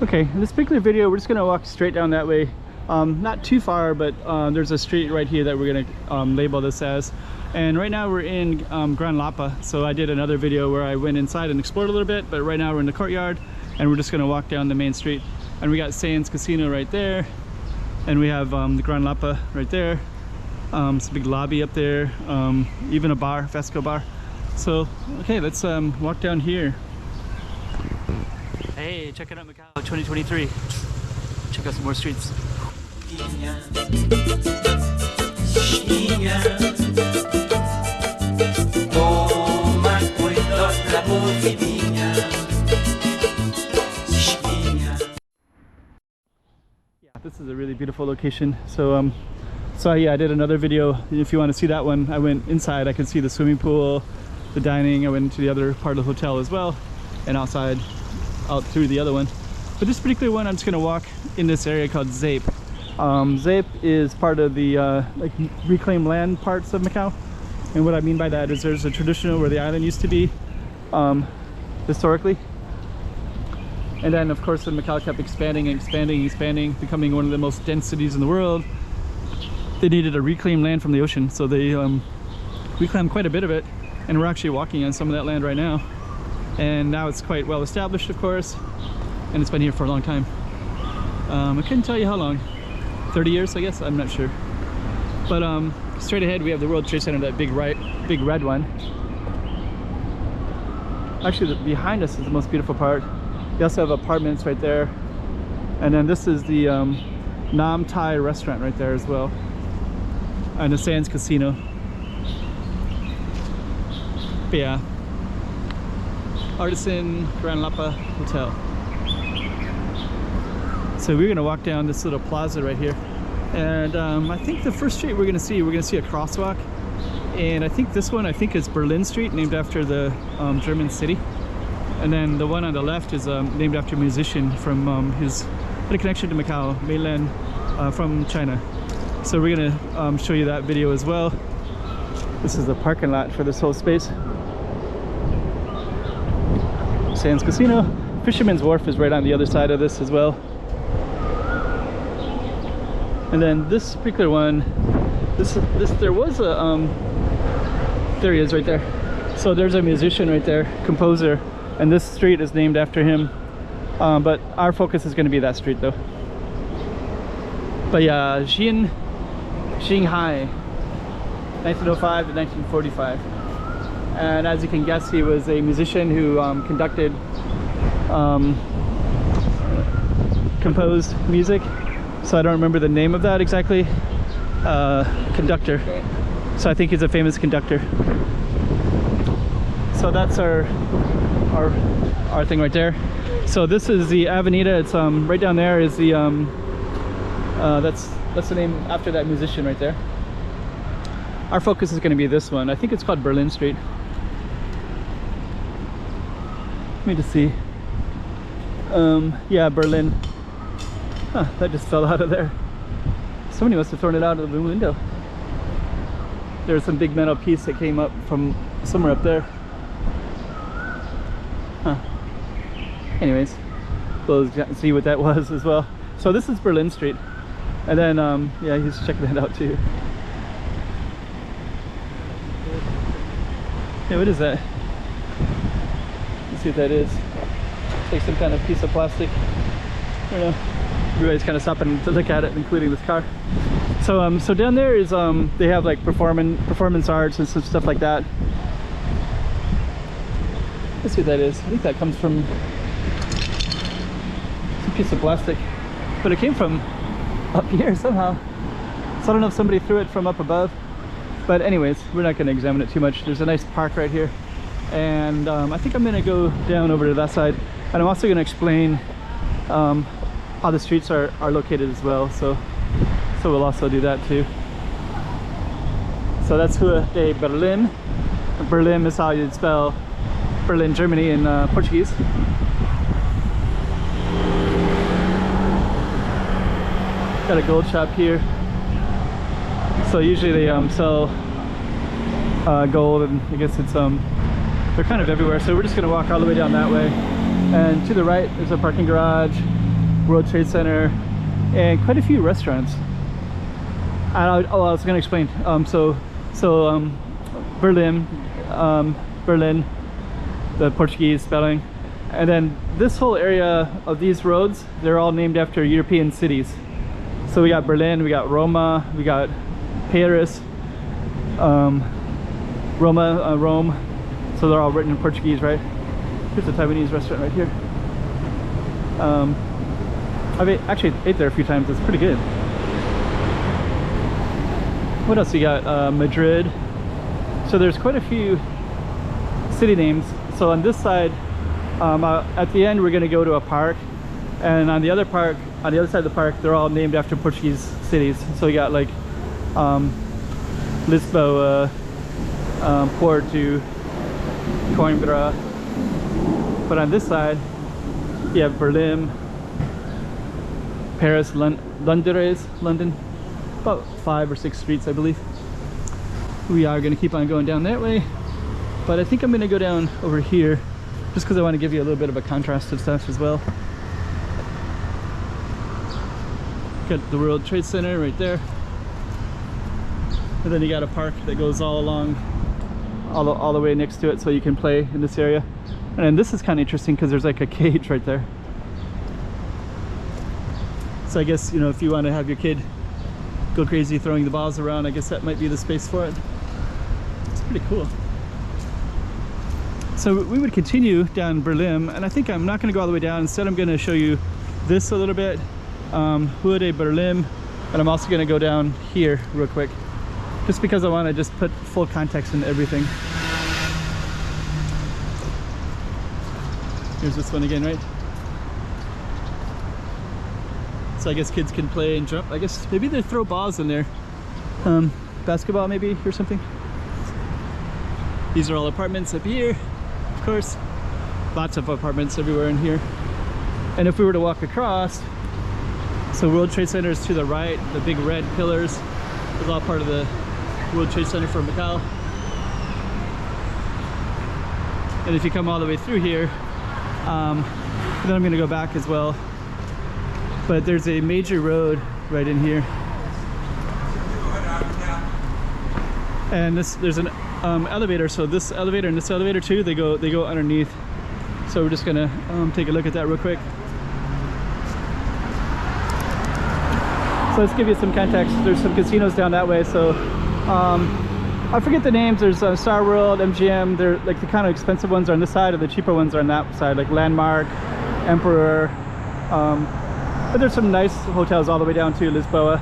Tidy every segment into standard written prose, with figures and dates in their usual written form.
Okay, in this particular video, we're just gonna walk straight down that way. Not too far, but there's a street right here that we're gonna label this as. And right now we're in Gran Lapa. So I did another video where I went inside and explored a little bit, but right now we're in the courtyard and we're just gonna walk down the main street. And we got Sands Casino right there. And we have the Gran Lapa right there. It's a big lobby up there, even a bar, Vesco bar. So, okay, let's walk down here. Hey, check it out, Macau 2023. Check out some more streets. This is a really beautiful location. So yeah, I did another video. If you want to see that one, I went inside. I could see the swimming pool, the dining. I went into the other part of the hotel as well, and outside, out through the other one. But this particular one, I'm just gonna walk in this area called Zape. Zape is part of the like reclaimed land parts of Macau. And what I mean by that is there's a traditional where the island used to be historically. And then of course when Macau kept expanding and expanding and expanding, becoming one of the most dense cities in the world, they needed to reclaim land from the ocean. So they reclaimed quite a bit of it, and we're actually walking on some of that land right now. And now it's quite well established, of course, and it's been here for a long time. I couldn't tell you how long, 30 years I guess, I'm not sure. But straight ahead we have the World Trade Center, that big red one. Actually behind us is the most beautiful part. We also have apartments right there, and then this is the Nam Thai restaurant right there as well, and the Sands Casino. But yeah, Artisan Gran Lapa Hotel. So we're gonna walk down this little plaza right here, and I think the first street we're gonna see a crosswalk, and I think this one is Berlin Street, named after the German city. And then the one on the left is named after a musician from his had a connection to Macau, mainland, from China. So we're gonna show you that video as well. This is the parking lot for this whole space. Sands Casino. Fisherman's Wharf is right on the other side of this as well. And then this particular one, there was a there he is right there. So there's a musician right there, composer, and this street is named after him. But our focus is going to be that street though. But yeah, Xinghai, 1905 to 1945. And as you can guess, he was a musician who composed music. So I don't remember the name of that exactly. Conductor. So I think he's a famous conductor. So that's our thing right there. So this is the Avenida. It's right down there is the that's the name after that musician right there. Our focus is going to be this one. I think it's called Berlin Street. Let me just see. Yeah, Berlin. Huh, that just fell out of there. Somebody must have thrown it out of the window. There's some big metal piece that came up from somewhere up there. Huh. Anyways, we'll see what that was as well. So this is Berlin Street. And then, yeah, he's checking that out too. Hey, what is that? Let's see what that is. It's like some kind of piece of plastic. I don't know. Everybody's kind of stopping to look at it, including this car. So, so down there is, they have like performance arts and some stuff like that. Let's see what that is. I think that comes from some piece of plastic, but it came from up here somehow. So I don't know if somebody threw it from up above. But anyways, we're not going to examine it too much. There's a nice park right here, and I think I'm going to go down over to that side, and I'm also going to explain how the streets are located as well. So we'll also do that too. So that's Rua de Berlim. Berlim is how you'd spell Berlin, Germany in Portuguese. Got a gold shop here. So usually they sell gold, and I guess it's they're kind of everywhere. So we're just gonna walk all the way down that way, and to the right there's a parking garage, World Trade Center, and quite a few restaurants. I was going to explain. Berlin, Berlin, the Portuguese spelling, and then this whole area of these roads, they're all named after European cities. So we got Berlin, we got Roma, we got Paris, Rome. So they're all written in Portuguese, right? Here's a Taiwanese restaurant right here. I've actually ate there a few times. It's pretty good. What else you got? Madrid. So there's quite a few city names. So on this side, at the end, we're going to go to a park, and on the other side of the park, they're all named after Portuguese cities. So we got like Lisboa, Porto, Coimbra. But on this side, you have Berlin, Paris, London, about 5 or 6 streets, I believe. We are going to keep on going down that way, but I think I'm going to go down over here just because I want to give you a little bit of a contrast of stuff as well. Got the World Trade Center right there, and then you got a park that goes all along, all the way next to it, so you can play in this area. And this is kind of interesting because there's like a cage right there. So I guess, you know, if you want to have your kid go crazy throwing the balls around, I guess that might be the space for it. It's pretty cool. So we would continue down Berlim, and I think I'm not going to go all the way down. Instead, I'm going to show you this a little bit, Rue de Berlim, and I'm also going to go down here real quick, just because I want to just put full context into everything. Here's this one again, right? So I guess kids can play and jump. I guess maybe they throw balls in there. Basketball maybe or something. These are all apartments up here, of course. Lots of apartments everywhere in here. And if we were to walk across, so World Trade Center is to the right, the big red pillars is all part of the World Trade Center for Macau. And if you come all the way through here, then I'm going to go back as well. But there's a major road right in here, and there's an elevator. So this elevator and this elevator too, they go underneath. So we're just gonna take a look at that real quick. So let's give you some context. There's some casinos down that way. So I forget the names. There's Star World, MGM. They're like the kind of expensive ones are on this side, and the cheaper ones are on that side, like Landmark, Emperor. But there's some nice hotels all the way down to Lisboa.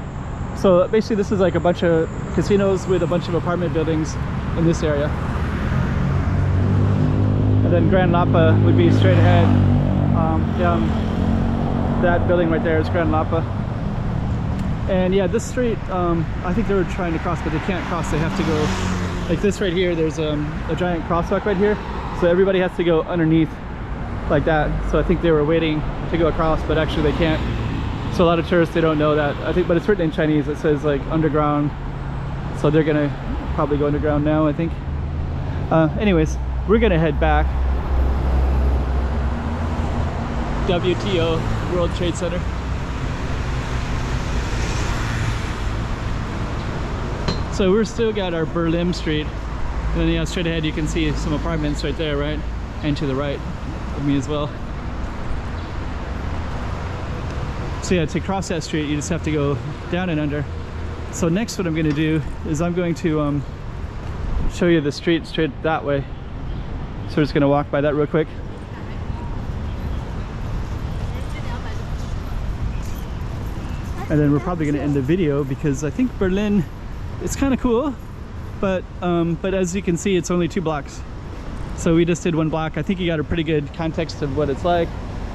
So basically this is like a bunch of casinos with a bunch of apartment buildings in this area. And then Grand Lapa would be straight ahead. Down that building right there is Grand Lapa. And yeah, this street, I think they were trying to cross, but they can't cross. They have to go like this right here. There's a giant crosswalk right here. So everybody has to go underneath like that. So I think they were waiting to go across, but actually they can't. So a lot of tourists, they don't know that, I think, but it's written in Chinese. It says like underground, so they're gonna probably go underground now, I think. Anyways, we're gonna head back. WTO, World Trade Center. So we're still got our Berlim Street, and then yeah, straight ahead you can see some apartments right there, right, and to the right of me as well. So yeah, to cross that street, you just have to go down and under. So next what I'm going to do is I'm going to show you the street straight that way. So we're just going to walk by that real quick. And then we're probably going to end the video because I think Berlin, it's kind of cool, but as you can see, it's only 2 blocks. So we just did 1 block. I think you got a pretty good context of what it's like.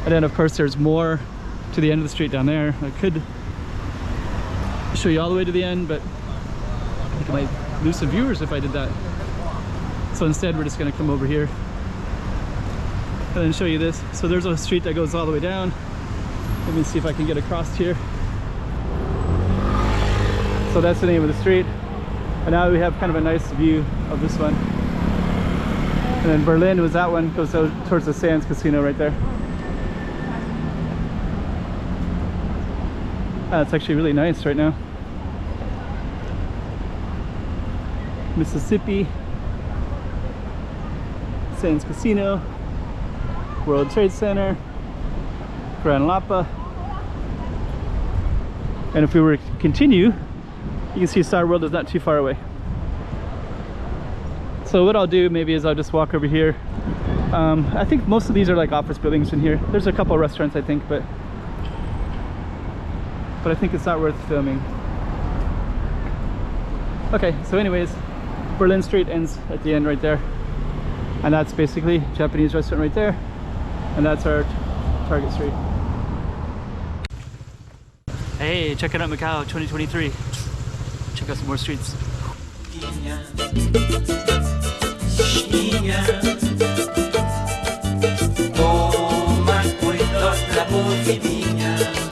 And then of course there's more to the end of the street down there. I could show you all the way to the end, but I think I might lose some viewers if I did that. So instead we're just going to come over here and then show you this. So there's a street that goes all the way down. Let me see if I can get across here. So that's the name of the street, and now we have kind of a nice view of this one. And then Berlin was that one, goes towards the Sands Casino right there. It's actually really nice right now. Mississippi, Sands Casino, World Trade Center, Grand Lapa. And if we were to continue, you can see Star World is not too far away. So what I'll do maybe is I'll just walk over here. I think most of these are like office buildings in here. There's a couple of restaurants I think, but I think it's not worth filming. Okay, so anyways, Berlin Street ends at the end right there. And that's basically Japanese restaurant right there. And that's our Target Street. Hey, checking out Macau 2023. Check out some more streets. Toma cuidado la boquinha.